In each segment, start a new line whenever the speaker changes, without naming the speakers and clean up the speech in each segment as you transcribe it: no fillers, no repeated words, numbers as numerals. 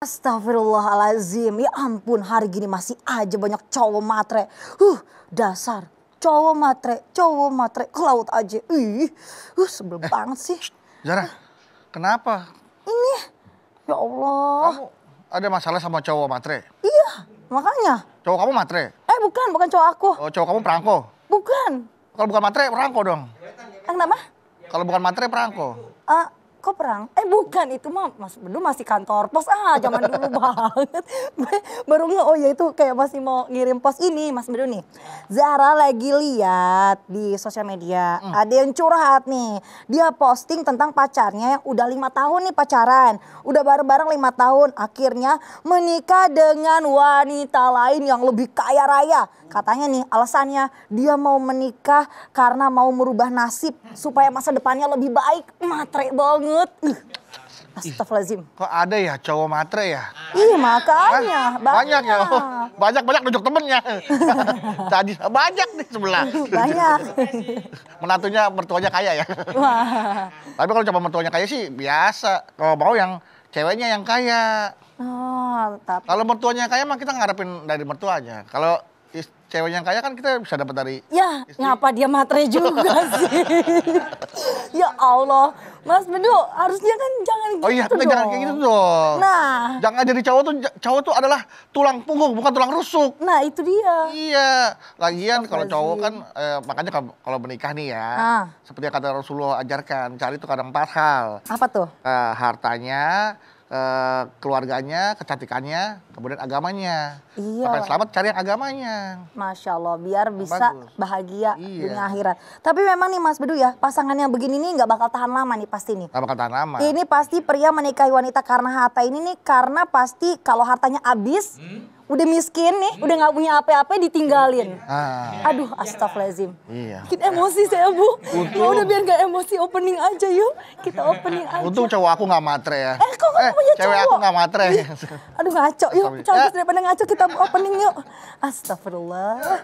Astagfirullahaladzim, ya ampun hari gini masih aja banyak cowok matre. Dasar cowok matre ke laut aja. Sebel banget sih.
Zara, kenapa?
Ini, ya Allah.
Kamu ada masalah sama cowok matre?
Iya, makanya.
Cowok kamu matre?
Bukan cowok aku.
Oh, cowok kamu perangko?
Bukan.
Kalau bukan matre, perangko dong.
Kenapa?
Kalau bukan matre, perangko.
Kok perang? Bukan, itu mah Mas Bedu masih kantor pos. Zaman dulu banget. Baru oh ya itu kayak masih mau ngirim pos ini Mas Bedu nih. Zara lagi lihat di sosial media. Ada yang curhat nih. Dia posting tentang pacarnya yang udah 5 tahun nih pacaran. Udah bareng-bareng 5 tahun. Akhirnya menikah dengan wanita lain yang lebih kaya raya. Katanya nih alasannya dia mau menikah karena mau merubah nasib. Supaya masa depannya lebih baik. Matre banget. Astagfirullahaladzim.
Kok ada ya cowok matre ya?
Iya makanya.
Banyak ya? Banyak nunjuk temennya. Tadi banyak nih sebelah.
Banyak.
Menantunya mertuanya kaya ya?
Wah.
Tapi kalau coba mertuanya kaya sih biasa. Kalau mau yang ceweknya yang kaya.
Tapi...
Kalau mertuanya kaya mah kita ngarepin dari mertuanya. Kalau ceweknya yang kaya kan kita bisa dapat dari
ya,
istri.
ngapa dia matre juga sih? Ya Allah, Mas Bedu harusnya kan jangan gitu.
Oh iya, kita jangan kayak gitu dong.
Nah,
jangan jadi cowok tuh adalah tulang punggung bukan tulang rusuk.
Nah, itu dia.
Iya, lagian kalau cowok kan makanya kalau menikah nih ya, seperti yang kata Rasulullah ajarkan, cari tuh kadang 4 hal.
Apa tuh?
Hartanya, keluarganya, kecantikannya, kemudian agamanya.
Iya.
Sampai selamat cari yang agamanya.
Masya Allah, biar bisa bahagia dunia akhirat. Tapi memang nih Mas Bedu ya, pasangan yang begini nih nggak bakal tahan lama nih pasti nih.
Gak bakal tahan lama.
Ini pasti pria menikahi wanita karena harta ini nih, karena pasti kalau hartanya habis, udah miskin nih, udah nggak punya apa-apa ditinggalin. Aduh, astagfirullahaladzim.
Iya.
Kita emosi saya Bu. Ya udah biar nggak emosi, opening aja yuk. Kita opening aja.
Untung cowok aku nggak matre ya.
Kok kamu punya cowok?
Cewek aku nggak matre.
Aduh ngaco, yuk cabut daripada ngaco kita opening yuk. Astagfirullah.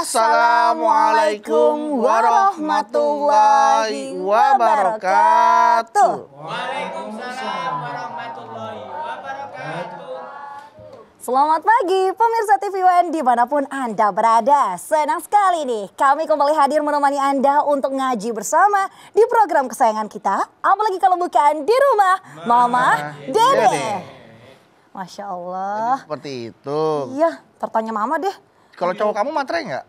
Assalamualaikum warahmatullahi wabarakatuh.
Waalaikumsalam warahmatullahi wabarakatuh.
Selamat pagi pemirsa TV UN dimanapun Anda berada. Senang sekali nih kami kembali hadir menemani Anda untuk ngaji bersama di program kesayangan kita. Apalagi kalau bukan di rumah Mama Dede. Masya Allah.
Jadi seperti itu.
Iya, tertanya Mama deh.
Kalau cowok kamu matre nggak?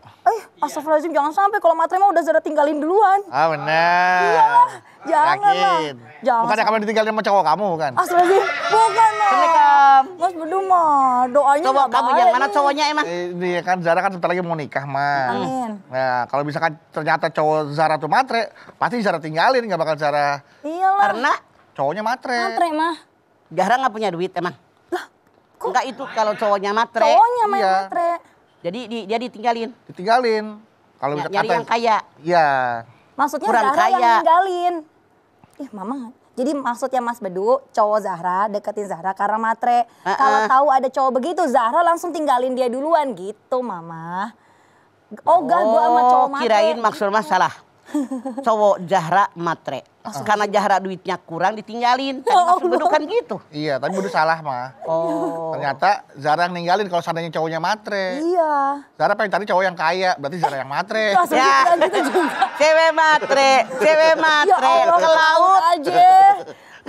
Astagfirullahaladzim, jangan sampai kalau matre mah udah Zara tinggalin duluan.
Benar.
Iyalah, jangan lah.
Bukannya kamu ditinggalin sama cowok kamu kan?
Astagfirullahaladzim, bukan lah.
Assalamualaikum.
Mas Bedu mah doanya
Coba kamu yang mana cowoknya emang?
Ini kan Zara kan sebentar lagi mau nikah mah.
Amin.
Nah kalau misalkan ternyata cowok Zara tuh matre, pasti Zara tinggalin, nggak bakal Zara.
Iyalah.
Karena
Cowoknya matre.
matre mah.
Zahra nggak punya duit emang.
Lah, kok
Enggak itu kalau cowoknya matre.
cowoknya main
Iya.
matre?
Jadi dia ditinggalin.
Ditinggalin. Kalau misalkan
Nyari yang kaya.
Iya.
Maksudnya
Kurang
Zara yang
kaya.
ninggalin. Ih, Mama Jadi maksudnya Mas Bedu, cowok Zahra deketin Zahra karena matre. Kalau tahu ada cowok begitu, Zahra langsung tinggalin dia duluan gitu, Mama. Oh, gak, gue sama cowok matre.
Kirain maksud Mas salah. Cowok Zahra matre. Karena Zahra duitnya kurang ditinggalin. Tadi maksud Bedu kan gitu.
Iya, tapi Bedu salah mah.
Oh.
Ternyata Zahra yang ninggalin kalau seandainya cowoknya matre.
Iya.
Zahra pengen cari cowok yang kaya, berarti Zahra yang matre.
Ya. Gitu juga.
Cewek matre
Ya Allah,
ke laut
aja.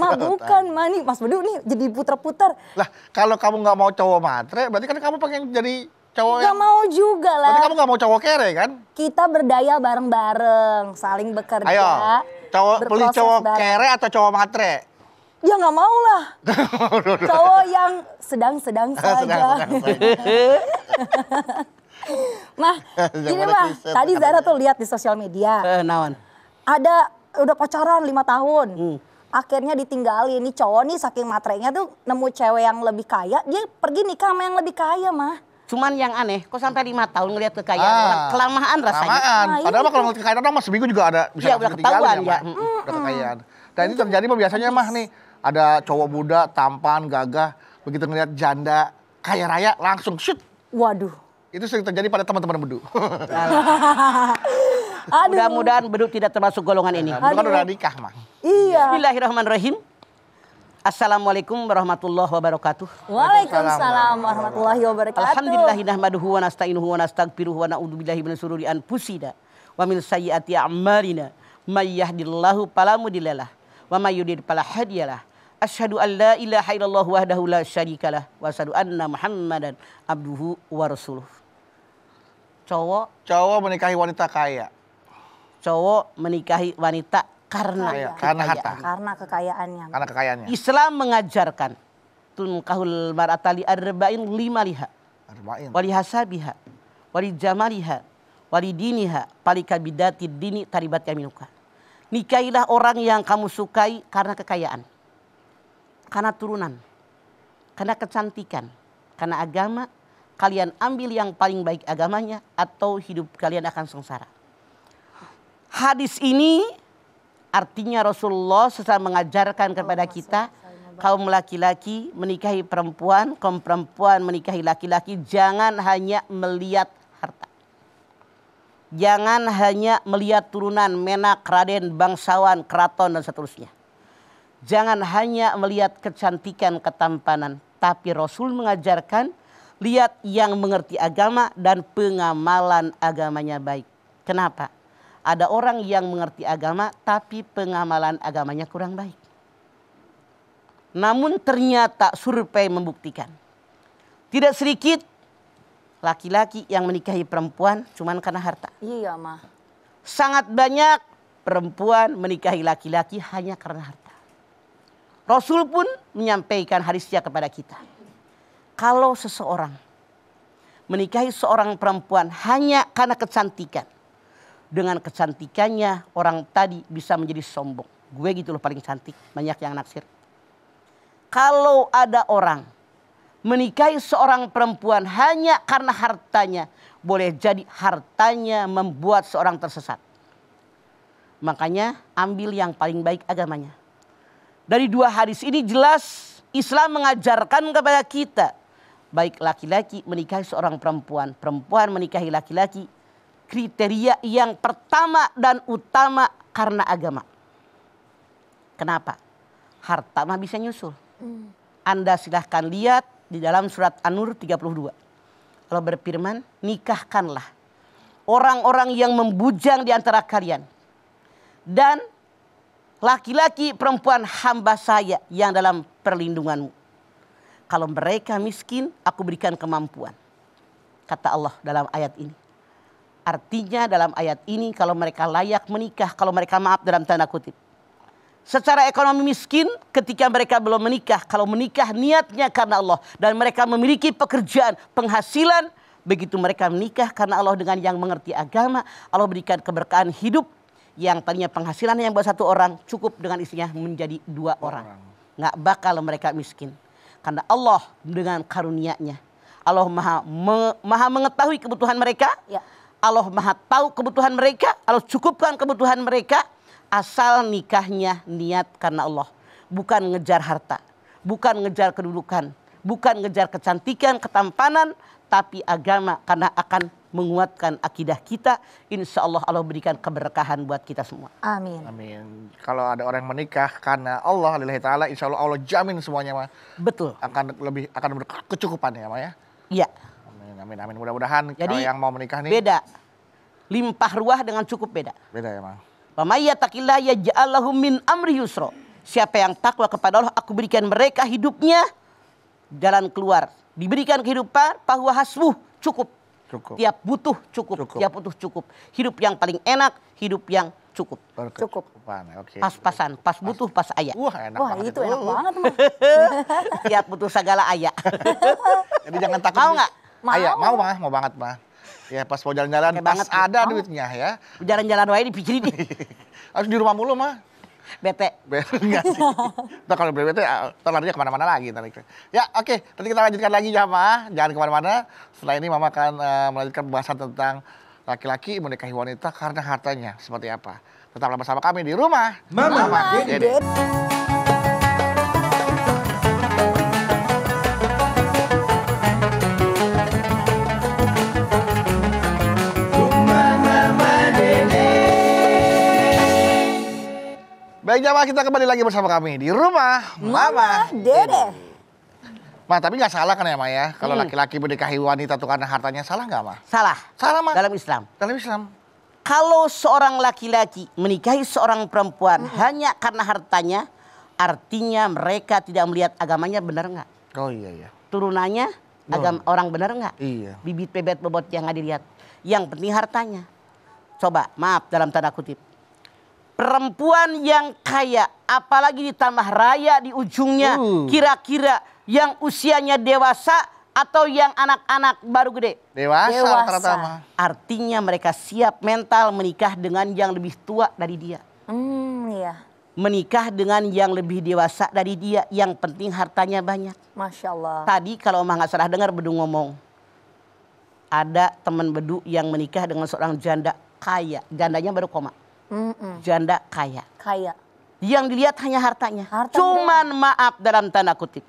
Mah bukan, Mah nih Mas Bedu nih jadi puter-puter.
Lah, kalau kamu nggak mau cowok matre, berarti kan kamu pengen jadi cowok
Gak mau juga lah.
Berarti kamu nggak mau cowok kere kan?
Kita berdaya bareng-bareng, saling bekerja.
Ayo, cowok beli
berproses
cowok
bareng.
kere atau cowok matre?
Ya nggak mau lah. Cowok yang sedang-sedang saja. Mah, gini mah, tadi Zahra tuh lihat di sosial media.
nawan.
Ada udah pacaran 5 tahun. Akhirnya ditinggalin. Nih cowok nih saking matrenya tuh nemu cewek yang lebih kaya, dia pergi nikah sama yang lebih kaya, Mah.
Cuman yang aneh, kok sampai 5 tahun ngeliat kekayaan orang, kelamaan rasanya.
Kelamaan.
Nah,
Padahal
itu.
mah kalau ngeliat kekayaan orang mah seminggu juga ada bisa
Iya,
langsung
udah
ditinggalin
ketahuan,
ya,
ya.
Mah. Udah kekayaan. Dan ini terjadi mah biasanya mah nih, ada cowok muda, tampan, gagah, begitu ngeliat janda kaya raya langsung shoot.
Waduh.
Itu sering terjadi pada teman-teman Bedu.
Aduh.
Mudah-mudahan Bedu tidak termasuk golongan ini.
Bedu kan udah nikah mah.
Iya.
Bismillahirrahmanirrahim. Assalamualaikum warahmatullahi wabarakatuh.
Waalaikumsalam warahmatullahi wabarakatuh.
Alhamdulillahi nahmaduhu wa nasta'inuhu wa nastaghfiruhu wa na'udzubillahi min syururi anfusina wa min sayyiati a'malina. May yahdihillahu fala mudhillalah wa may yudhlil fala hadiyalah. Asyhadu an la ilaha illallah wahdahu la syarikalah wa asyhadu anna Muhammadan abduhu wa rasuluh.
Cowok menikahi wanita kaya.
Cowok menikahi wanita karena
Karena harta.
kekayaan.
Karena kekayaannya.
Karena kekayaannya.
Islam mengajarkan tunkahul mar'ata li arba'in limaliha
Arba'in.
wali hasabiha wali jamaliha wali diniha palika bidati dini taribat yaminuka. Nikahilah orang yang kamu sukai karena kekayaan, karena turunan, karena kecantikan, karena agama. Kalian ambil yang paling baik agamanya atau hidup kalian akan sengsara. Hadis ini artinya Rasulullah SAW mengajarkan kepada kita, kaum laki-laki menikahi perempuan, kaum perempuan menikahi laki-laki, jangan hanya melihat harta. Jangan hanya melihat turunan, menak, raden, bangsawan, keraton, dan seterusnya. Jangan hanya melihat kecantikan, ketampanan. Tapi Rasul mengajarkan, lihat yang mengerti agama dan pengamalan agamanya baik. Kenapa? Ada orang yang mengerti agama tapi pengamalan agamanya kurang baik. Namun ternyata survei membuktikan, tidak sedikit laki-laki yang menikahi perempuan cuman karena harta.
Iya, Mah.
Sangat banyak perempuan menikahi laki-laki hanya karena harta. Rasul pun menyampaikan hadisnya kepada kita. Kalau seseorang menikahi seorang perempuan hanya karena kecantikan, dengan kecantikannya orang tadi bisa menjadi sombong. Gue gitu loh paling cantik, banyak yang naksir. Kalau ada orang menikahi seorang perempuan hanya karena hartanya, boleh jadi hartanya membuat seorang tersesat. Makanya ambil yang paling baik agamanya. Dari 2 hadis ini jelas Islam mengajarkan kepada kita, baik laki-laki menikahi seorang perempuan, perempuan menikahi laki-laki, kriteria yang pertama dan utama karena agama. Kenapa? Harta mah bisa nyusul. Anda silahkan lihat di dalam surat An-Nur 32. Allah berfirman, nikahkanlah orang-orang yang membujang di antara kalian. Dan laki-laki perempuan hamba saya yang dalam perlindunganmu. Kalau mereka miskin, aku berikan kemampuan. Kata Allah dalam ayat ini. Artinya dalam ayat ini kalau mereka layak menikah, kalau mereka maaf dalam tanda kutip. Secara ekonomi miskin ketika mereka belum menikah, kalau menikah niatnya karena Allah. Dan mereka memiliki pekerjaan, penghasilan. Begitu mereka menikah karena Allah dengan yang mengerti agama, Allah berikan keberkahan hidup. Yang tadinya penghasilan yang buat 1 orang cukup dengan istrinya menjadi 2 orang. Nggak bakal mereka miskin. Karena Allah dengan karunia-Nya. Allah maha mengetahui kebutuhan mereka.
Ya.
Allah maha tahu kebutuhan mereka. Allah cukupkan kebutuhan mereka. Asal nikahnya niat karena Allah. bukan ngejar harta, bukan ngejar kedudukan, bukan ngejar kecantikan, ketampanan, tapi agama karena akan menguatkan akidah kita. Insya Allah Allah berikan keberkahan buat kita semua.
Amin.
Amin. Kalau ada orang yang menikah karena Allah lillahi ta'ala, insya Allah Allah jamin semuanya mah.
Betul.
Akan berkecukupan ya mah ya.
Iya.
Amin, amin, amin. Mudah-mudahan kalau yang mau menikah nih.
Beda. Limpah ruah dengan cukup beda.
Beda ya mah.
Wa may yattaqillah yaj'al lahu min amri yusra. Siapa yang takwa kepada Allah, aku berikan mereka hidupnya jalan keluar. Diberikan kehidupan, bahwa hasbuh, cukup.
Cukup.
Tiap butuh cukup. Tiap butuh cukup. Hidup yang paling enak, hidup yang cukup.
Berkecukupan. Oke.
Pas-pasan, pas butuh, pas ayah.
Wah, enak
Wah,
banget
itu enak banget, Mah.
Tiap butuh segala ayah.
Jadi jangan takut.
Mau nggak?
Ayah, mau banget mah. Ya pas mau jalan-jalan,
Kayak
pas
banget,
ada
mau.
duitnya ya.
Jalan-jalan wae dipikirin nih.
Harus di rumah mulu mah.
Bete.
Enggak sih. Ntar kalau BBT, ntar larinya kemana-mana lagi. Ya oke, nanti kita lanjutkan lagi jamaah. Jangan kemana-mana. Setelah ini Mama akan melanjutkan pembahasan tentang laki-laki menikahi wanita karena hartanya. Seperti apa. Tetaplah bersama kami di rumah
Mama
Dede. Baik jamaah, kita kembali lagi bersama kami di rumah Mama
Dede.
Ma, tapi nggak salah kan ya Ma ya? Kalau laki-laki menikahi wanita tuh karena hartanya, salah nggak Ma?
Salah.
Salah Ma.
Dalam Islam.
Dalam Islam.
Kalau seorang laki-laki menikahi seorang perempuan hanya karena hartanya, artinya mereka tidak melihat agamanya benar nggak?
Oh iya iya.
Turunannya agama orang benar nggak?
Iya.
Bibit bebet bobot yang nggak dilihat. Yang penting hartanya. Coba, maaf dalam tanda kutip. Perempuan yang kaya, apalagi ditambah raya di ujungnya, kira-kira yang usianya dewasa atau yang anak-anak baru gede?
Dewasa rata-rata Ma.
Artinya mereka siap mental menikah dengan yang lebih tua dari dia.
Iya.
Menikah dengan yang lebih dewasa dari dia, yang penting hartanya banyak.
Masya Allah.
Tadi kalau Mah nggak salah dengar Bedu ngomong, ada teman Bedu yang menikah dengan seorang janda kaya, jandanya baru koma. Janda kaya.
Kaya.
Yang dilihat hanya hartanya. Cuman maaf dalam tanda kutip.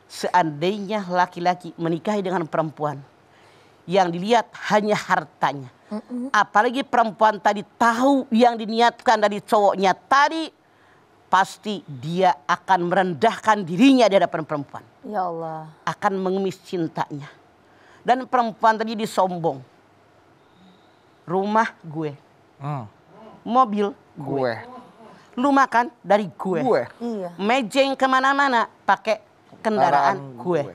Seandainya laki-laki menikahi dengan perempuan, yang dilihat hanya hartanya. Apalagi perempuan tadi tahu yang diniatkan dari cowoknya tadi, pasti dia akan merendahkan dirinya di hadapan perempuan.
Ya Allah.
Akan mengemis cintanya. Dan perempuan tadi disombong. Rumah gue. Mobil gue. Lu makan dari gue.
Iya.
Mejeng kemana-mana pakai kendaraan gue.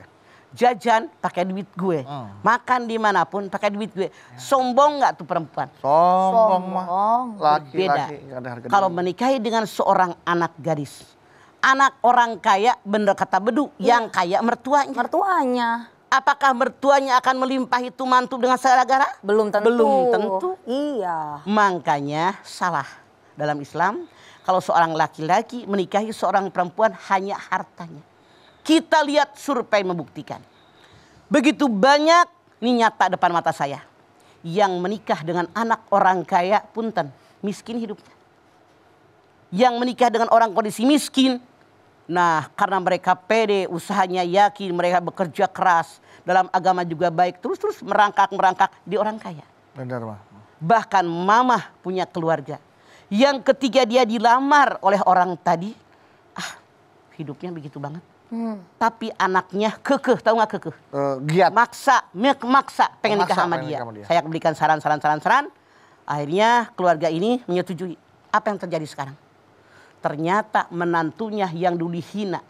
Jajan pakai duit gue. Makan dimanapun pakai duit gue. Sombong nggak tuh perempuan?
Sombong mah.
Beda.
Laki-laki.
Kalau menikahi dengan seorang anak gadis, anak orang kaya, bener kata Bedu, yang kaya mertuanya.
Mertuanya.
Apakah mertuanya akan melimpahi itu mantu dengan segala-gala?
Belum tentu.
Belum tentu.
Iya.
Makanya salah dalam Islam. Kalau seorang laki-laki menikahi seorang perempuan hanya hartanya. Kita lihat survei membuktikan. Begitu banyak, ini nyata depan mata saya. Yang menikah dengan anak orang kaya, punten, miskin hidupnya. Yang menikah dengan orang kondisi miskin, nah karena mereka pede, usahanya yakin, mereka bekerja keras. Dalam agama juga baik, terus merangkak di orang kaya.
Benar Ma.
Bahkan mamah punya keluarga. Yang ketika dia dilamar oleh orang tadi, hidupnya begitu banget. Tapi anaknya kekeh, tahu nggak kekeh?
Giat.
Maksa pengen nikah sama dia. Saya berikan saran. Akhirnya keluarga ini menyetujui. Apa yang terjadi sekarang? Ternyata menantunya yang dulu dihina,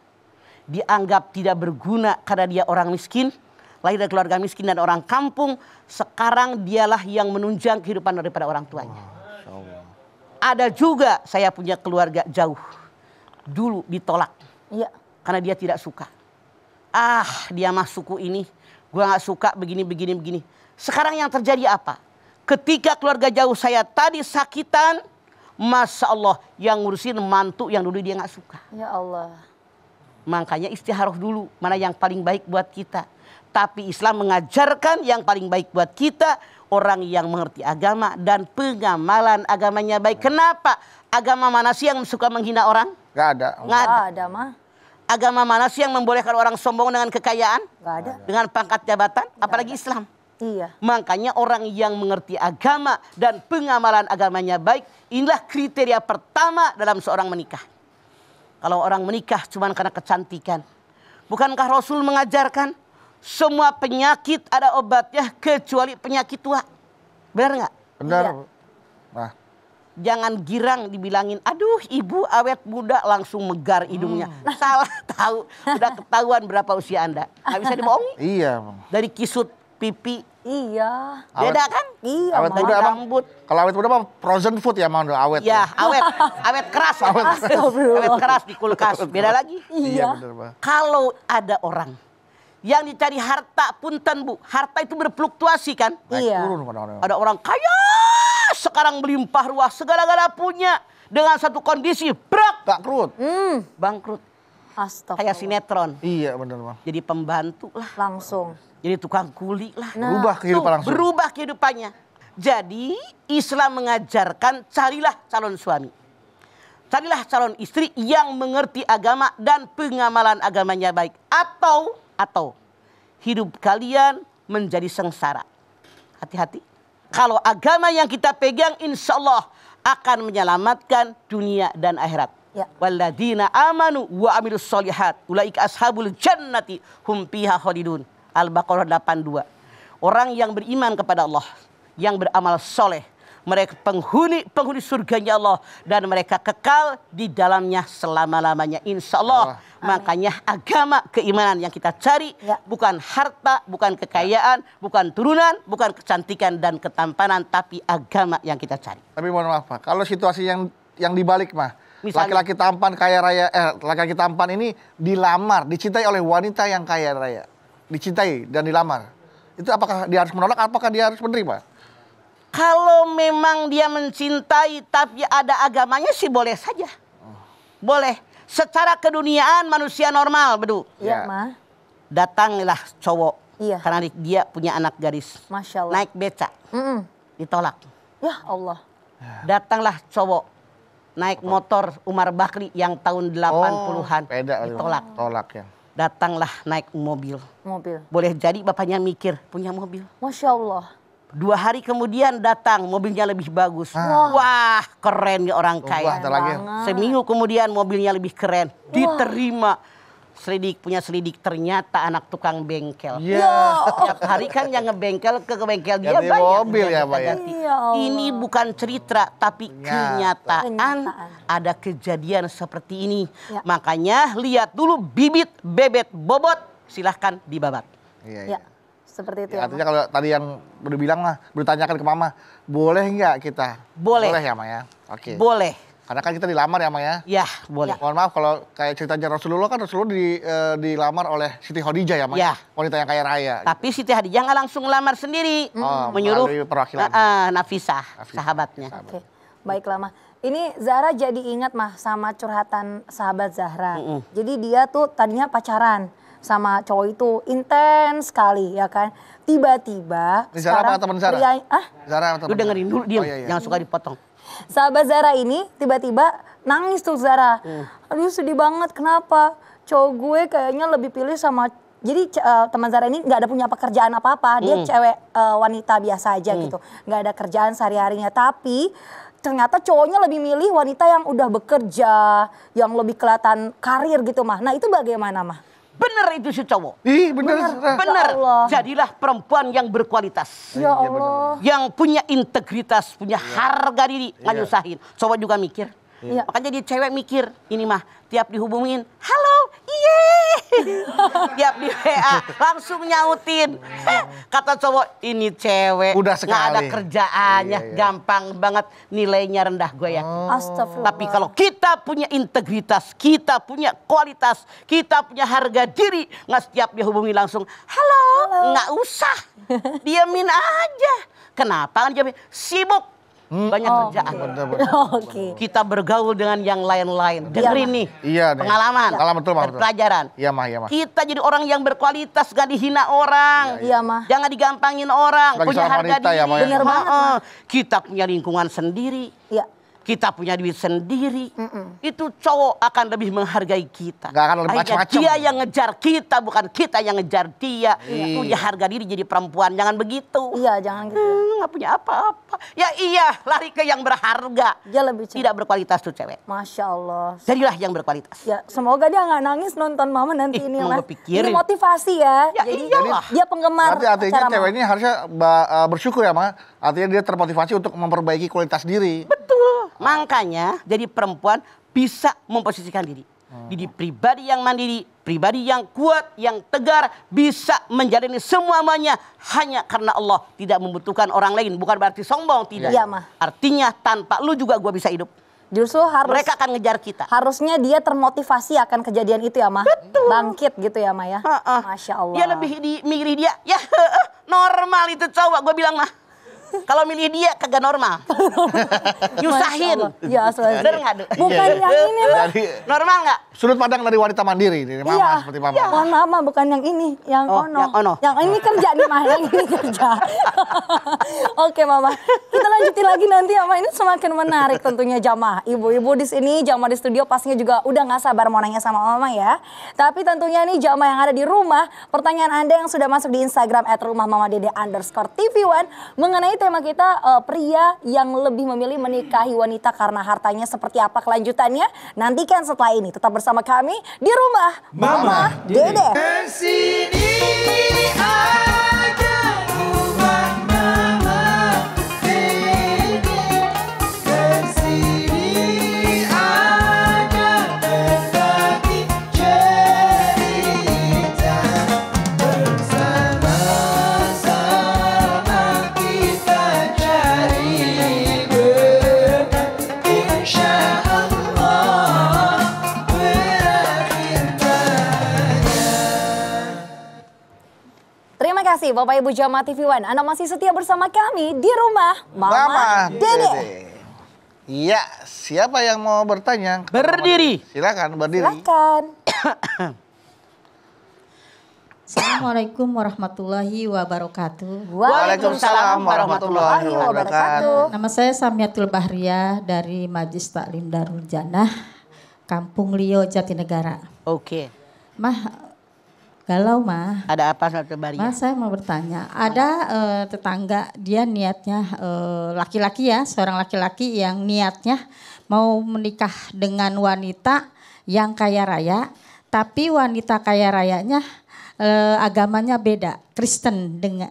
dianggap tidak berguna karena dia orang miskin, lahir dari keluarga miskin dan orang kampung, sekarang dialah yang menunjang kehidupan daripada orang tuanya. Ada juga saya punya keluarga jauh, dulu ditolak.
Iya.
Karena dia tidak suka. Dia mah suku ini, gua nggak suka begini. Sekarang yang terjadi apa? Ketika keluarga jauh saya tadi sakitan, Masya Allah yang ngurusin mantu yang dulu dia nggak suka.
Ya Allah.
Makanya istiharoh dulu mana yang paling baik buat kita. Tapi Islam mengajarkan yang paling baik buat kita orang yang mengerti agama dan pengamalan agamanya baik. Kenapa? Agama mana sih yang suka menghina orang?
Nggak ada.
Nggak ada.
Nggak ada mah.
Agama mana sih yang membolehkan orang sombong dengan kekayaan?
Nggak ada.
Dengan pangkat jabatan? Apalagi Islam.
Iya.
Makanya orang yang mengerti agama dan pengamalan agamanya baik, inilah kriteria pertama dalam seorang menikah. Kalau orang menikah cuma karena kecantikan. Bukankah Rasul mengajarkan semua penyakit ada obatnya kecuali penyakit tua? Benar nggak?
Benar.
Iya.
Nah,
Jangan girang dibilangin, aduh ibu awet muda langsung megar hidungnya. Salah tahu, udah ketahuan berapa usia Anda. Nggak bisa dibohongi.
iya, Bang.
Dari kisut pipi,
Iya.
beda kan?
Iya,
Awet
Mah.
muda, Bang.
Rambut.
Kalau awet muda mah frozen food ya, Mang, awet.
Ya, awet keras. Awet keras di kulkas. Beda lagi.
Iya,
Iya.
benar, Bang.
Kalau ada orang yang dicari harta, punten Bu, harta itu berfluktuasi kan?
Naik
Iya.
turun kadang-kadang.
Ada orang kaya sekarang melimpah ruah, segala-gala punya, dengan satu kondisi brak,
Gak kerut.
bangkrut.
Astagfirullah.
Kayak sinetron.
Iya, benar, Bang.
Jadi pembantu lah,
Langsung.
jadi tukang kuli lah.
Berubah kehidupan
Tuh,
langsung.
berubah kehidupannya. Jadi Islam mengajarkan carilah calon suami. Carilah calon istri yang mengerti agama dan pengamalan agamanya baik. Atau hidup kalian menjadi sengsara. Hati-hati. Kalau agama yang kita pegang insya Allah akan menyelamatkan dunia dan akhirat.
Ya.
Walladzina amanu wa amilus solihat ulaika ashabul jannati hum fiha khalidun. Al-Baqarah 82. Orang yang beriman kepada Allah, yang beramal soleh, mereka penghuni surganya Allah dan mereka kekal di dalamnya selama-lamanya insya Allah. Makanya agama keimanan yang kita cari
Ya.
bukan harta, bukan kekayaan, bukan turunan, bukan kecantikan dan ketampanan, tapi agama yang kita cari.
Tapi mohon maaf, Pak. Kalau situasi yang dibalik, mah.
Misalnya?
Laki-laki tampan kaya raya, laki-laki tampan ini dilamar, dicintai oleh wanita yang kaya raya. Dicintai dan dilamar. Itu apakah dia harus menolak, apakah dia harus menerima?
Kalau memang dia mencintai tapi ada agamanya sih boleh saja. Boleh. Secara keduniaan manusia normal, Bedu.
Iya,
Ya.
Mah.
Datanglah cowok.
Iya.
Karena dia punya anak gadis.
Masya Allah.
Naik beca.
Mm-mm.
Ditolak.
Ya Allah.
Datanglah cowok. Naik motor Umar Bakri yang tahun 80-an.
Beda.
Ditolak.
Tolak ya.
Datanglah naik mobil.
Mobil.
Boleh jadi bapaknya mikir punya mobil.
Masya Allah.
2 hari kemudian datang mobilnya lebih bagus. Wah keren ya orang kaya.
Wah, lagi.
Seminggu kemudian mobilnya lebih keren. Diterima. Punya selidik ternyata anak tukang bengkel.
Iya.
Tiap hari kan yang ngebengkel ke bengkel dia
Ganti
banyak.
mobil ya, Pak, ya?
Ganti.
Ya Allah.
Ini bukan cerita tapi kenyataan.
Kenyataan.
Ada kejadian seperti ini.
Ya.
Makanya lihat dulu bibit bebet bobot silahkan dibabat.
Iya.
Ya. Seperti itu
Ya,
ya,
artinya kalau tadi yang udah bilang mah, bertanyakan ke Mama, boleh nggak kita?
Boleh.
Boleh ya, Ma ya? Oke.
Boleh.
Karena kan kita dilamar ya, Ma ya?
Ya boleh.
Mohon maaf kalau kayak ceritanya Rasulullah kan dilamar oleh Siti Khadijah ya, Ma?
Ya.
Wanita yang kaya raya.
Tapi Siti Hadijah nggak langsung lamar sendiri.
Oh,
Menyuruh
melalui perwakilan.
Nafisah,
Nafisah.
sahabatnya.
Oke, baiklah Mah. Ini Zahra jadi ingat Mah sama curhatan sahabat Zahra. Jadi dia tuh tadinya pacaran sama cowok itu intens sekali ya kan. Tiba-tiba
Ini Zahra apa teman Zahra? Zara atau
Lu dengerin dulu dia,
Oh, iya, iya.
jangan suka dipotong.
Sahabat Zahra ini tiba-tiba nangis tuh Zahra. Aduh sedih banget, kenapa? Cowok gue kayaknya lebih pilih sama... Jadi teman Zahra ini nggak ada punya pekerjaan apa-apa. Dia cewek wanita biasa aja gitu. Nggak ada kerjaan sehari-harinya. Tapi ternyata cowoknya lebih milih wanita yang udah bekerja. Yang lebih kelihatan karir gitu Mah. Nah itu bagaimana Mah?
Bener itu si cowok.
Ih, bener. Zara.
Bener.
Ya Allah.
Jadilah perempuan yang berkualitas.
Ya Allah.
Yang punya integritas, punya harga diri. Nggak nyusahin. Cowok juga mikir.
Iya.
Makanya dia cewek mikir. Ini mah tiap dihubungin. Halo, iye. Tiap di WA langsung nyautin. Kata cowok ini cewek.
Mudah
Nggak ada
sekali.
kerjaannya.
Iya, iya.
Gampang banget. Nilainya rendah gue yakin.
Astagfirullah.
Tapi kalau kita punya integritas, kita punya kualitas, kita punya harga diri, nggak setiap dia hubungi langsung, halo, nggak usah, diamin aja. Kenapa? Kan dia sibuk, banyak kerjaan.
Bener.
Oke.
Kita bergaul dengan yang lain-lain. Dengerin nih,
Iya nih.
pengalaman,
Pengalaman, betul, Bang, betul.
pelajaran.
Iya, Ma, iya, Ma.
Kita jadi orang yang berkualitas, gak dihina orang.
Iya Mah.
Jangan digampangin orang,
Sebagai
punya
seorang
harga
wanita
diri.
ya, Ma, ya.
Bener banget,
Heeh. Kita punya lingkungan sendiri.
Iya.
kita punya duit sendiri, itu cowok akan lebih menghargai kita.
Nggak akan lebih
Akhirnya
macam-macam.
dia yang ngejar kita, bukan kita yang ngejar dia. Punya harga diri jadi perempuan, jangan begitu.
Iya, jangan gitu.
Nggak punya apa-apa. Ya iya, lari ke yang berharga.
Dia lebih
Tidak berkualitas tuh cewek.
Masya Allah.
Jadilah yang berkualitas.
Ya, semoga dia nggak nangis nonton mama nanti ini
mau
Mas.
kepikirin.
Ini motivasi ya.
Ya, iyalah.
dia penggemar
Berarti artinya
acara
cewek
Mama.
ini harusnya bersyukur ya, Ma. Artinya dia termotivasi untuk memperbaiki kualitas diri.
Betul. Makanya jadi perempuan bisa memposisikan diri. Jadi pribadi yang mandiri, pribadi yang kuat, yang tegar, bisa menjalani semuanya hanya karena Allah. Tidak membutuhkan orang lain. Bukan berarti sombong, tidak.
Iya, Ma.
Artinya tanpa lu juga gua bisa hidup.
Justru
Mereka akan ngejar kita.
harusnya dia termotivasi akan kejadian itu ya, Ma.
Betul.
Bangkit gitu ya, Ma ya. Masya Allah.
Dia lebih milih dia, ya normal itu cowok. Gue bilang mah, kalau milih dia kagak normal. Nyusahin.
Ya,
Bener nggak, Du?
Bukan
Iya.
yang ini, Ma.
Dari
Normal nggak?
sudut pandang dari wanita mandiri, dari Mama
Iya.
seperti Mama.
Mohon maaf, Ma, bukan yang ini, yang
Oh,
ono.
yang ono.
Yang ini kerja nih, Ma, yang ini kerja. Oke, Mama. Kita lanjutin lagi nanti ya, Ma. Ini semakin menarik tentunya jamaah. Ibu-ibu di sini, jamaah di studio pastinya juga udah nggak sabar mau nanya sama Mama ya. Tapi tentunya nih jamaah yang ada di rumah, pertanyaan Anda yang sudah masuk di Instagram @rumahmamadede_tv1 mengenai tema kita pria yang lebih memilih menikahi wanita karena hartanya seperti apa kelanjutannya. Nantikan setelah ini. Tetap bersama kami di rumah Mama Dede.
Kesini ada rumah Mama Dede. Kesini ada berbagi cerita. Bersama-sama kita cari berkah. Insya Allah berakhir banyak.
Terima kasih Bapak Ibu Jamaah TV One. Anda masih setia bersama kami di rumah Mama Dede.
Iya, siapa yang mau bertanya?
Berdiri.
Silakan berdiri.
Silakan.
Assalamualaikum warahmatullahi wabarakatuh.
Waalaikumsalam warahmatullahi wabarakatuh.
Nama saya Samiatul Bahriah dari Majlis Taklim Darul Jannah, Kampung Lio, Jatinegara.
Oke.
Mah, galau mah.
Ada apa Samiatul Bahriah?
Mah, saya mau bertanya. Ada tetangga dia niatnya laki-laki ya, seorang laki-laki yang niatnya mau menikah dengan wanita yang kaya raya, tapi wanita kaya rayanya agamanya beda, Kristen, dengan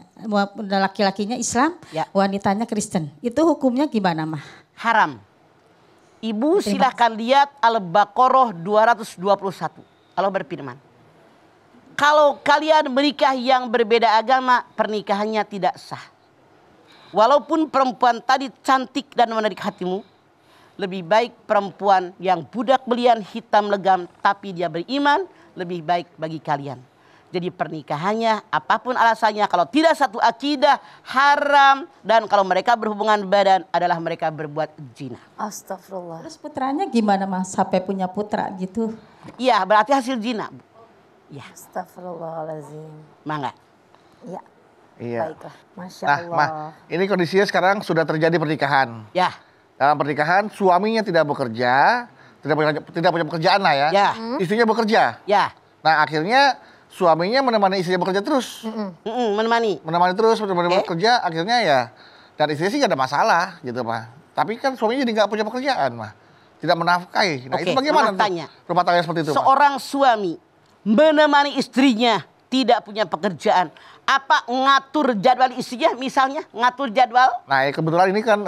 laki-lakinya Islam,
Ya.
wanitanya Kristen. Itu hukumnya gimana, Mah?
Haram. Ibu silahkan lihat Al-Baqarah 221. Allah berfirman. Kalau kalian menikah yang berbeda agama, pernikahannya tidak sah. Walaupun perempuan tadi cantik dan menarik hatimu, lebih baik perempuan yang budak belian hitam legam tapi dia beriman, lebih baik bagi kalian. Jadi pernikahannya apapun alasannya, kalau tidak satu akidah haram, dan kalau mereka berhubungan badan adalah mereka berbuat zina.
Astagfirullah.
Terus putranya gimana, Mas? Sampai punya putra gitu?
Iya, berarti hasil zina. Ya,
Astagfirullahaladzim.
mangga.
Ya,
Iya.
baiklah. Masya
Nah,
Allah.
Ma, ini kondisinya sekarang sudah terjadi pernikahan.
Ya,
Dalam pernikahan suaminya tidak bekerja, tidak punya pekerjaan lah ya.
Ya.
Istrinya bekerja.
ya,
Nah, akhirnya suaminya menemani istrinya bekerja terus.
menemani.
Menemani terus, menemani
Oke.
bekerja, akhirnya ya. Dan istrinya sih gak ada masalah gitu, Ma. Tapi kan suaminya jadi gak punya pekerjaan, Ma. Tidak menafkahi. Nah,
Oke,
itu bagaimana
Mama
tuh?
tanya.
Rumah tangga seperti itu, Ma?
Seorang suami menemani istrinya tidak punya pekerjaan. Apa ngatur jadwal istrinya misalnya? Ngatur jadwal?
Nah, kebetulan ini kan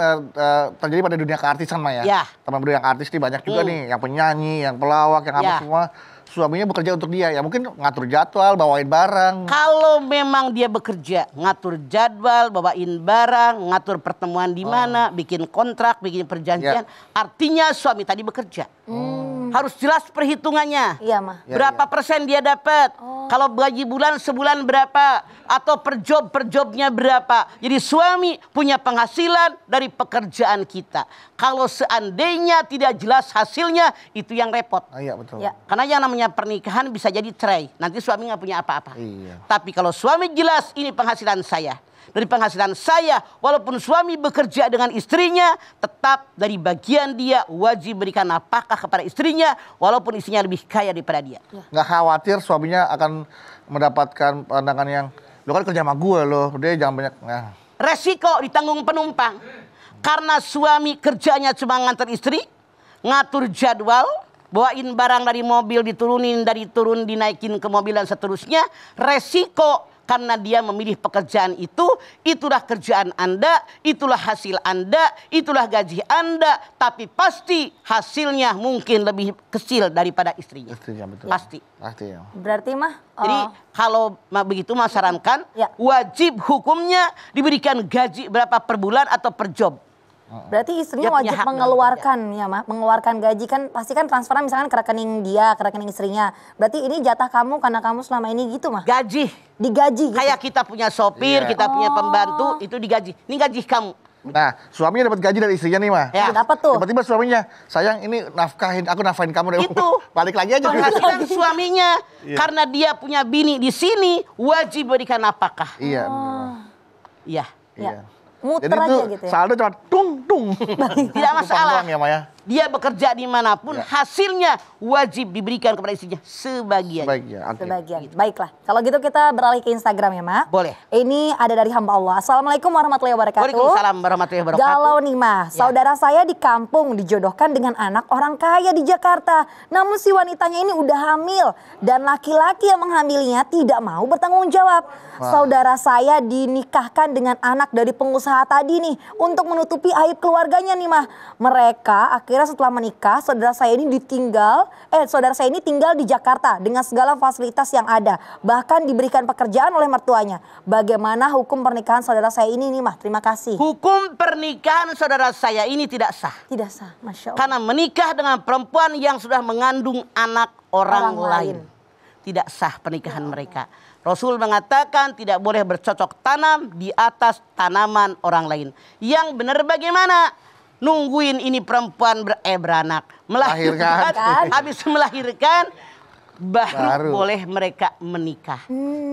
terjadi pada dunia keartisan, Ma ya.
Ya.
Teman-teman yang artis nih banyak juga nih, yang penyanyi, yang pelawak, yang apa
Ya.
semua. Suaminya bekerja untuk dia, ya mungkin ngatur jadwal, bawain barang.
Kalau memang dia bekerja, ngatur jadwal, bawain barang, ngatur pertemuan di mana, bikin kontrak, bikin perjanjian, artinya suami tadi bekerja. Harus jelas perhitungannya.
Iya, Ma.
Ya,
Berapa persen dia dapat? Kalau gaji bulan sebulan berapa? Atau per jobnya berapa? Jadi suami punya penghasilan dari pekerjaan kita. Kalau seandainya tidak jelas hasilnya, itu yang repot.
Ah, iya, betul.
Ya.
Karena yang namanya pernikahan bisa jadi cerai. Nanti suami nggak punya apa-apa.
Iya.
Tapi kalau suami jelas ini penghasilan saya. dari penghasilan saya. Walaupun suami bekerja dengan istrinya, tetap dari bagian dia wajib berikan nafkah kepada istrinya, walaupun istrinya lebih kaya daripada dia.
Nggak khawatir suaminya akan mendapatkan pandangan yang, lo kan kerja sama gue loh, dia jangan banyak. Nah.
Resiko ditanggung penumpang. Karena suami kerjanya cuma nganter istri, ngatur jadwal, bawain barang dari mobil, diturunin, dari turun dinaikin ke mobil dan seterusnya. Resiko karena dia memilih pekerjaan itu, itulah kerjaan Anda, itulah hasil Anda, itulah gaji Anda. Tapi pasti hasilnya mungkin lebih kecil daripada istrinya.
Istrinya betul.
Pasti.
Pasti ya.
Berarti mah
Jadi kalau begitu Mas sarankan,
Ya.
wajib hukumnya diberikan gaji berapa per bulan atau per job.
berarti istrinya
Dia punya
wajib
hak dalam
mengeluarkan ya mah, mengeluarkan gaji kan pasti kan transferan misalkan ke rekening dia, ke rekening istrinya. Berarti ini jatah kamu karena kamu selama ini gitu mah.
Gaji.
Digaji gitu.
Kayak kita punya sopir,
Iya.
kita punya pembantu, itu digaji. Ini gaji kamu.
Nah, suaminya dapat gaji dari istrinya nih, mah.
Ya.
Dapat tuh.
Tiba-tiba suaminya, sayang ini aku nafkahin kamu deh.
Itu.
Balik lagi aja.
Penghasilan suaminya.
Iya.
Karena dia punya bini di sini, wajib berikan nafkah.
Iya.
Iya.
Iya.
Muter
Jadi
aja
itu
gitu ya.
saldo cuma tung.
Tidak masalah.
Doang ya, Maya.
Dia bekerja dimanapun,
Ya.
hasilnya wajib diberikan kepada istrinya sebagian.
Baik ya. Oke.
Sebagian. Baiklah. Kalau gitu kita beralih ke Instagram ya, Mak.
Boleh.
Ini ada dari hamba Allah. Assalamualaikum warahmatullahi wabarakatuh.
Waalaikumsalam warahmatullahi wabarakatuh.
Galau nih mah,
Ya.
saudara saya di kampung dijodohkan dengan anak orang kaya di Jakarta. Namun si wanitanya ini udah hamil dan laki-laki yang menghamilnya tidak mau bertanggung jawab. Saudara saya dinikahkan dengan anak dari pengusaha tadi nih untuk menutupi aib keluarganya nih mah. Mereka akhirnya setelah menikah, saudara saya ini tinggal di Jakarta dengan segala fasilitas yang ada. Bahkan diberikan pekerjaan oleh mertuanya. Bagaimana hukum pernikahan saudara saya ini nih mah? Terima kasih.
Hukum pernikahan saudara saya ini tidak sah.
Tidak sah, Masya Allah.
Karena menikah dengan perempuan yang sudah mengandung anak orang
Orang
lain. Tidak sah pernikahan mereka. Rasul mengatakan tidak boleh bercocok tanam di atas tanaman orang lain. Yang benar bagaimana? Nungguin ini perempuan beranak. Melahirkan.
Melahirkan.
Habis melahirkan baru
Baru.
boleh mereka menikah.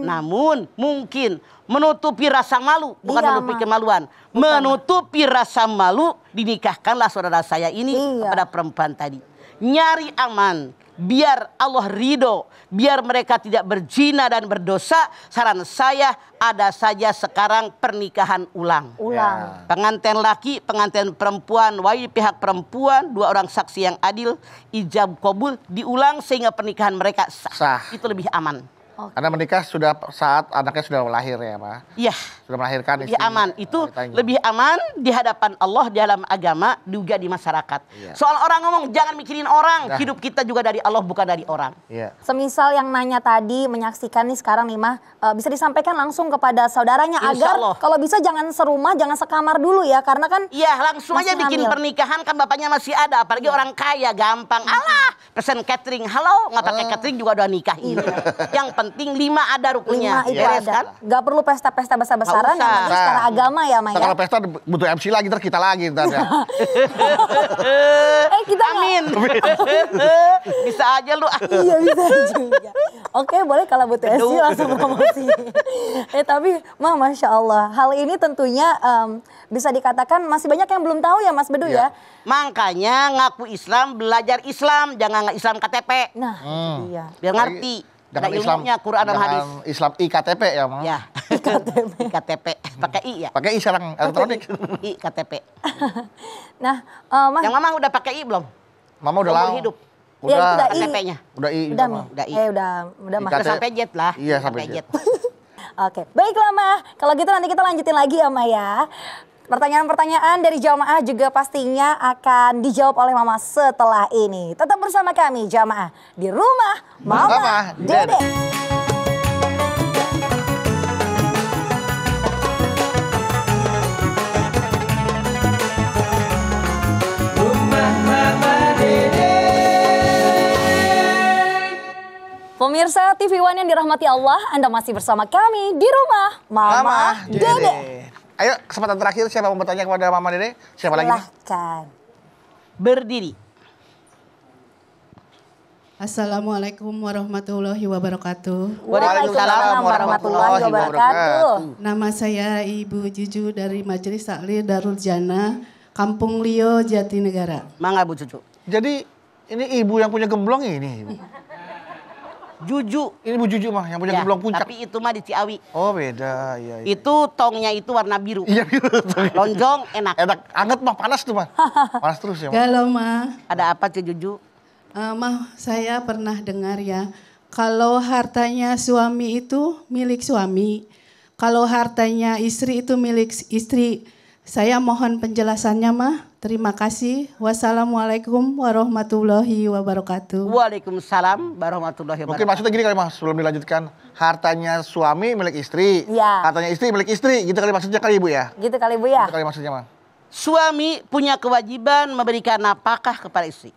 Namun mungkin menutupi rasa malu. Bukan
Iya,
menutupi
Ma.
kemaluan. Menutupi rasa malu, dinikahkanlah saudara saya ini
Iya.
kepada perempuan tadi. Nyari aman. Biar Allah ridho, biar mereka tidak berzina dan berdosa. Saran saya ada saja sekarang pernikahan ulang.
Ulang.
Pengantin laki, pengantin perempuan, wajib pihak perempuan, 2 orang saksi yang adil, ijab kabul, diulang sehingga pernikahan mereka sah.
Sah.
Itu lebih aman.
Karena menikah sudah saat anaknya sudah lahir ya, Pak.
Iya.
Sudah melahirkan
Lebih
istrinya,
aman. Itu
wanitanya.
lebih aman di hadapan Allah, di dalam agama, juga di masyarakat.
Iya.
Soal orang ngomong, jangan mikirin orang.
Nah.
Hidup kita juga dari Allah, bukan dari orang.
Iya.
Semisal yang nanya tadi, menyaksikan nih sekarang nih mah, bisa disampaikan langsung kepada saudaranya
Insya
agar
Allah.
kalau bisa jangan serumah, jangan sekamar dulu ya, karena kan
Iya, langsung aja
Masih
bikin
hamil.
pernikahan, kan bapaknya masih ada. Apalagi orang kaya, gampang. Alah, pesen catering. Halo, nggak pakai catering juga udah nikah ini. Yang penting 5 ada
5
rukunnya.
itu
Beres
ada.
kan?
Gak perlu pesta-pesta besar-besaran,
Nggak
yang
usah.
penting secara agama ya Maya.
Ntar kalau pesta butuh MC lagi, ntar kita lagi ntar ya.
Kita nggak-
Amin. Bisa aja lu.
Iya bisa juga. Oke boleh kalau butuh SC langsung promosi. Tapi mah Masya Allah, hal ini tentunya bisa dikatakan masih banyak yang belum tahu ya Mas Bedu
Iya.
ya.
Makanya ngaku Islam, belajar Islam. Jangan nggak Islam KTP.
Nah itu dia.
Biar ngerti. Ada
Jangan Islam,
ilmunya Quran dan hadis.
jangan Islam IKTP ya, Mang.
Ya. IKTP. Pakai I ya.
Pakai I sekarang elektronik.
IKTP.
Nah Mas,
Yang mama udah pakai I belum?
Mama udah
Seumur
lama.
hidup.
Ya, itu
Udah.
udah I.
KTP-nya.
Udah I.
udah
Mama.
Mi?
Udah I.
Udah Mas.
IKTP.
Udah sampai jet lah.
Iya, sampai jet.
Oke, baiklah Mah. Kalau gitu nanti kita lanjutin lagi ya Mah ya. Pertanyaan-pertanyaan dari jamaah juga pastinya akan dijawab oleh Mama setelah ini. Tetap bersama kami jamaah di rumah Mama,
Mama
Dede.
Rumah Mama Dede.
Pemirsa TV One yang dirahmati Allah, Anda masih bersama kami di rumah Mama, Dede.
Ayo kesempatan terakhir siapa mau bertanya kepada Mama Dede? Siapa lagi? nih?
Silahkan.
Berdiri.
Assalamualaikum warahmatullahi wabarakatuh.
Waalaikumsalam warahmatullahi wabarakatuh.
Nama saya Ibu Juju dari Majelis Taklim Darul Jannah, Kampung Lio, Jatinegara.
Mangga Bu Cucu.
Jadi ini ibu yang punya gemblong ini. Ibu.
Juju.
Ini Bu Juju mah yang punya
Ya,
gemblong puncak.
tapi itu mah di Ciawi.
Oh beda, iya.
Itu tongnya itu warna biru.
Iya biru.
Lonjong enak.
Enak, anget mah panas tuh mah. Panas terus ya mah.
Galau mah,
Ada apa Cu Juju?
saya pernah dengar ya, kalau hartanya suami itu milik suami, kalau hartanya istri itu milik istri. Saya mohon penjelasannya mah. Terima kasih. Wassalamualaikum warahmatullahi wabarakatuh.
Waalaikumsalam warahmatullahi
Mungkin
wabarakatuh.
maksudnya gini kali mas, sebelum dilanjutkan. Hartanya suami milik istri.
Iya.
Hartanya istri milik istri. Gitu kali maksudnya kali ibu ya.
Gitu kali Bu ya.
Gitu kali maksudnya mah.
Suami punya kewajiban memberikan nafkah kepada istri.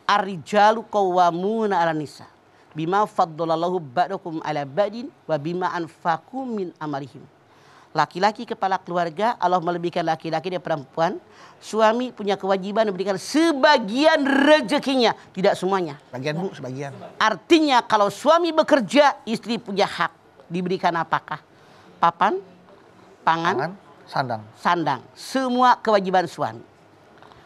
Ar-rijalu qawwamuna 'alan nisa. Bima faddalallahu ba'dakum 'ala ba'din wa bima anfaqu min amalihim. Laki-laki kepala keluarga, Allah melebihkan laki-laki dan perempuan. Suami punya kewajiban memberikan sebagian rezekinya, tidak semuanya.
Bagian bu, sebagian.
Artinya kalau suami bekerja, istri punya hak diberikan apakah? Papan, pangan,
Tangan, sandang.
sandang. Semua kewajiban suami.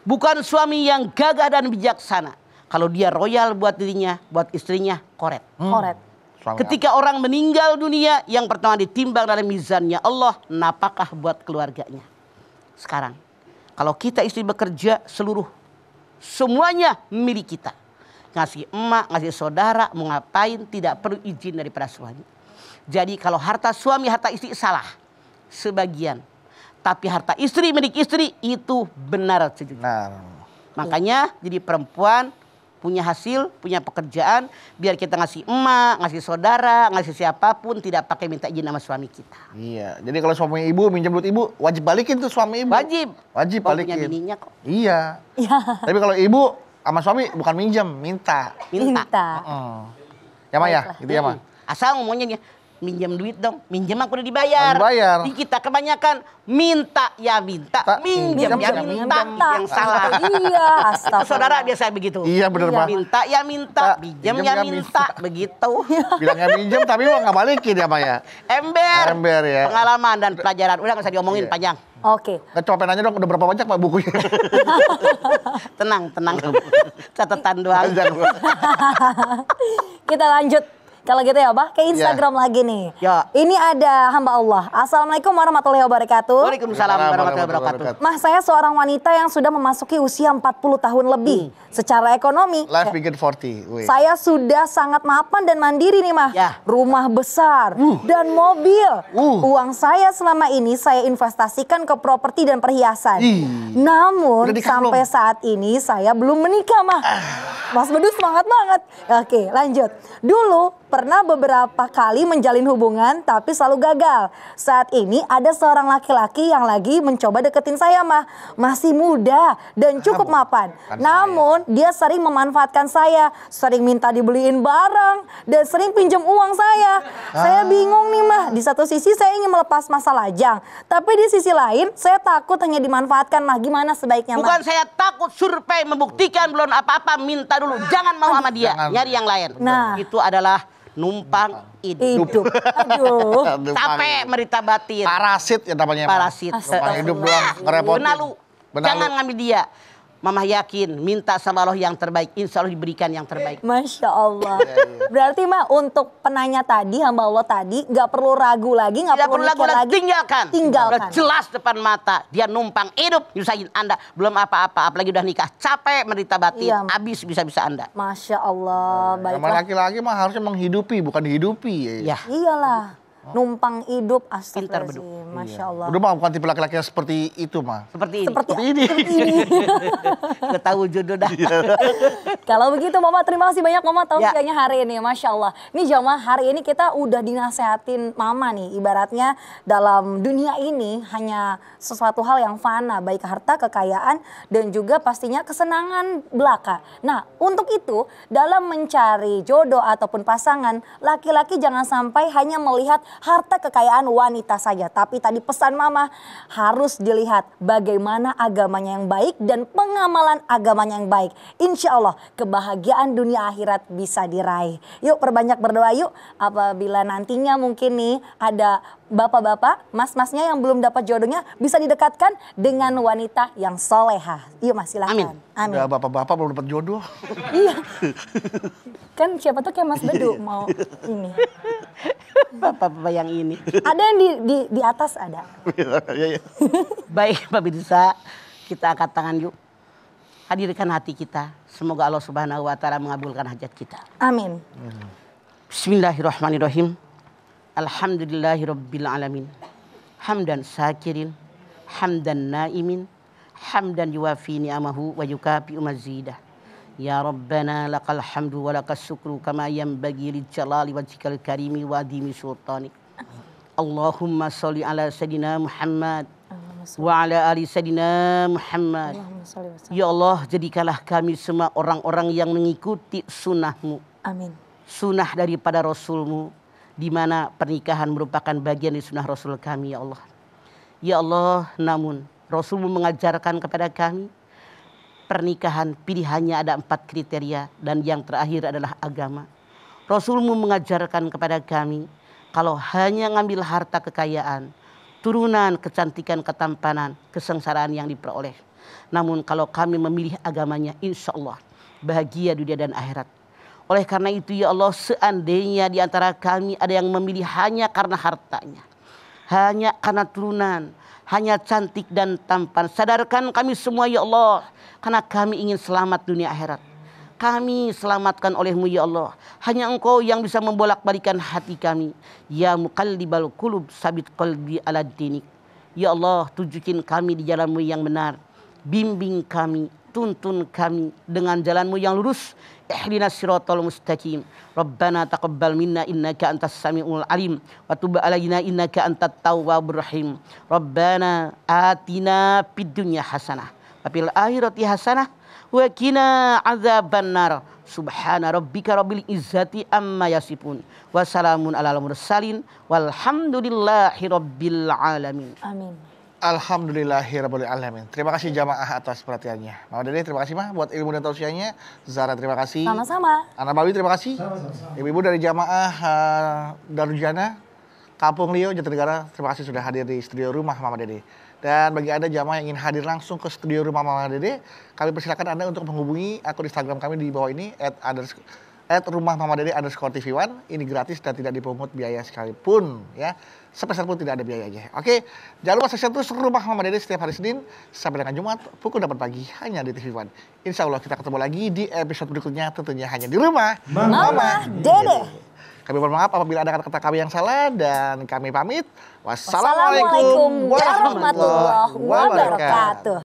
Bukan suami yang gagah dan bijaksana. Kalau dia royal buat dirinya, buat istrinya, koret.
Koret.
Suami
Ketika orang meninggal dunia, yang pertama ditimbang dalam mizannya Allah, napakah buat keluarganya. Sekarang, kalau kita istri bekerja, semuanya milik kita. Ngasih emak, ngasih saudara, mau ngapain, tidak perlu izin daripada suami. Jadi kalau harta suami, harta istri salah. Sebagian. Tapi harta istri, milik istri, itu benar.
Nah,
Makanya jadi perempuan punya hasil, punya pekerjaan, biar kita ngasih emak, ngasih saudara, ngasih siapapun, tidak pakai minta izin sama suami kita.
iya. Jadi kalau suami ibu minjem duit ibu, wajib balikin tuh suami ibu.
Wajib.
Wajib
Oh, punya
balikin.
bininya kok.
Iya. Tapi kalau ibu sama suami bukan minjem, minta.
Minta.
Ya mah ya, gitu ya mah.
Asal ngomongnya dia, minjem duit dong. Minjem aku udah dibayar.
Dibayar.
Di kita kebanyakan minta ya minta, minjem ya minta. Yang salah.
Iya, astagfirullah.
Saudara biasa begitu.
Iya bener mah.
Minta ya minta, minjem ya minta, begitu.
Bilangnya minjem tapi mah nggak balikin ya mah ya.
Ember,
ya.
pengalaman dan pelajaran. Udah nggak usah diomongin
Iya.
panjang.
Oke.
Kecopen aja dong, udah berapa banyak pak bukunya?
Tenang. Catatan doang.
Kita lanjut. Kalau gitu ya, Bah, ke Instagram lagi nih.
Ya.
Ini ada hamba Allah. Assalamualaikum warahmatullahi wabarakatuh.
Waalaikumsalam warahmatullahi wabarakatuh.
Mah, saya seorang wanita yang sudah memasuki usia 40 tahun lebih. Secara ekonomi,
Life begin 40. Wih.
saya sudah sangat mapan dan mandiri nih, Mah.
Ya.
Rumah besar dan mobil. Uang saya selama ini saya investasikan ke properti dan perhiasan. Namun
Udah nikah
sampai
belum?
saat ini saya belum menikah, Mah. Mas Bedu semangat banget. Oke, lanjut. Dulu pernah beberapa kali menjalin hubungan tapi selalu gagal. Saat ini ada seorang laki-laki yang lagi mencoba deketin saya, Mah. Masih muda dan cukup mapan.
Kan
Namun dia sering memanfaatkan saya, sering minta dibeliin barang dan sering pinjam uang saya. Saya bingung nih, Mah. Di satu sisi saya ingin melepas masa lajang, tapi di sisi lain saya takut hanya dimanfaatkan, Mah. Gimana sebaiknya, Mah?
Bukan saya takut, survei membuktikan belum apa-apa, minta dulu. Jangan mau sama dia,
Jangan.
nyari yang lain.
Nah.
Itu adalah numpang hidup.
Aduh.
Capek merita batin.
Parasit ya namanya. Pak.
Parasit.
Numpang hidup doang, ngerepotin.
Benalu.
Benalu.
Jangan ngambil dia. Mama yakin, minta sama Allah yang terbaik. Insya Allah diberikan yang terbaik.
Masya Allah. Berarti, Mah, untuk penanya tadi, hamba Allah tadi, nggak perlu ragu lagi, nggak
Tidak
perlu
perlu
mikir
lagi,
lagi.
tinggalkan.
Tinggalkan.
Udah jelas depan mata. Dia numpang hidup, nyusahin Anda. Belum apa-apa, apalagi udah nikah. Capek menderita batin,
Iya.
habis bisa-bisa Anda.
Masya Allah,
Sama
baiklah.
laki-laki mah harusnya menghidupi, bukan dihidupi.
Ya.
Iyalah, numpang hidup,
Pintar beduk.
astagfirullahaladzim. Masya Allah.
Udah mah bukan tipe laki-laki yang seperti itu mah.
Seperti ini.
Seperti
ini.
Gue tahu jodoh dah.
Kalau begitu, Mama, terima kasih banyak, Mama, tausiahnya
Ya.
hari ini. Masya Allah. Ini jamaah, hari ini kita udah dinasehatin Mama nih. Ibaratnya dalam dunia ini hanya sesuatu hal yang fana. Baik harta, kekayaan, dan juga pastinya kesenangan belaka. Nah, untuk itu dalam mencari jodoh ataupun pasangan, laki-laki jangan sampai hanya melihat harta kekayaan wanita saja. Tapi tadi pesan mama harus dilihat bagaimana agamanya yang baik dan pengamalan agamanya yang baik. Insya Allah kebahagiaan dunia akhirat bisa diraih. Yuk perbanyak berdoa yuk. Apabila nantinya mungkin nih ada bapak-bapak, mas-masnya yang belum dapat jodohnya bisa didekatkan dengan wanita yang solehah. Yuk mas silahkan. Amin.
Udah bapak-bapak belum dapat jodoh.
Iya. Kan siapa tuh kayak Mas Bedu mau ini.
Bapak-bapak yang ini.
Ada yang di atas ada.
Iya, iya.
Baik Pak Bidisa, kita angkat tangan yuk. Hadirkan hati kita. Semoga Allah Subhanahu wa taala mengabulkan hajat kita.
Amin.
Bismillahirrahmanirrahim. Alhamdulillahirabbil alamin. Hamdan syakirin, hamdan naimin, hamdan yuwafi ni'amahu wa yukafi mazidah. Ya Rabbana lakal hamdu wa lakas syukru kama yanbaghi li jalali wajhikal karimi wa adimi sultanik. Allahumma sholli ala sayidina Muhammad wa ala ali sayidina Muhammad. Ya Allah, jadikanlah kami semua orang-orang yang mengikuti sunnah-Mu.
Amin.
Sunnah daripada Rasul-Mu, di mana pernikahan merupakan bagian dari sunnah Rasul kami, ya Allah. Ya Allah, namun Rasul-Mu mengajarkan kepada kami pernikahan pilihannya ada 4 kriteria dan yang terakhir adalah agama. Rasul-Mu mengajarkan kepada kami kalau hanya ngambil harta kekayaan, turunan, kecantikan, ketampanan, kesengsaraan yang diperoleh. Namun kalau kami memilih agamanya, insya Allah bahagia dunia dan akhirat. Oleh karena itu ya Allah, seandainya di antara kami ada yang memilih hanya karena hartanya, hanya karena turunan, hanya cantik dan tampan, sadarkan kami semua ya Allah, karena kami ingin selamat dunia akhirat. Kami selamatkan oleh-Mu ya Allah. Hanya Engkau yang bisa membolak-balikan hati kami. Ya muqallibal qulub sabit qalbi ala dinik. Ya Allah, tunjukin kami di jalan-Mu yang benar. Bimbing kami, tuntun kami dengan jalan-Mu yang lurus. Ihdinas siratal mustaqim. Rabbana taqabbal minna innaka antas samiul alim wa tub alaina innaka antat tawwabur rahim. Rabbana atina fid dunya hasanah wa fil akhirati hasanah wa qina adzabannar. Subhana rabbika rabbil izzati amma yasifun wa salamun alal mursalin walhamdulillahi rabbil alamin.
Amin.
Alhamdulillahirabbil alamin. Terima kasih jamaah atas perhatiannya. Mama Dede terima kasih Mah buat ilmu dan tausiahnya. Zara terima kasih.
Sama-sama.
Ana Bawi terima kasih. Ibu-ibu dari jamaah Darujana Kampung Lio Jatinegara terima kasih sudah hadir di studio rumah Mama Dede. Dan bagi Anda jamaah yang ingin hadir langsung ke studio rumah Mama Dede, kami persilakan Anda untuk menghubungi akun Instagram kami di bawah ini @rumahmamadede_tv1. Ini gratis dan tidak dipungut biaya sekalipun ya. Sepeser pun tidak ada biayanya. Oke, jangan lupa saksikan terus Rumah Mama Dede setiap hari Senin sampai dengan Jumat pukul 8 pagi hanya di TV One. Insya Allah kita ketemu lagi di episode berikutnya tentunya hanya di Rumah
Mama Dede.
Kami mohon maaf apabila ada kata-kata kami yang salah dan kami pamit.
Wassalamualaikum warahmatullahi wabarakatuh.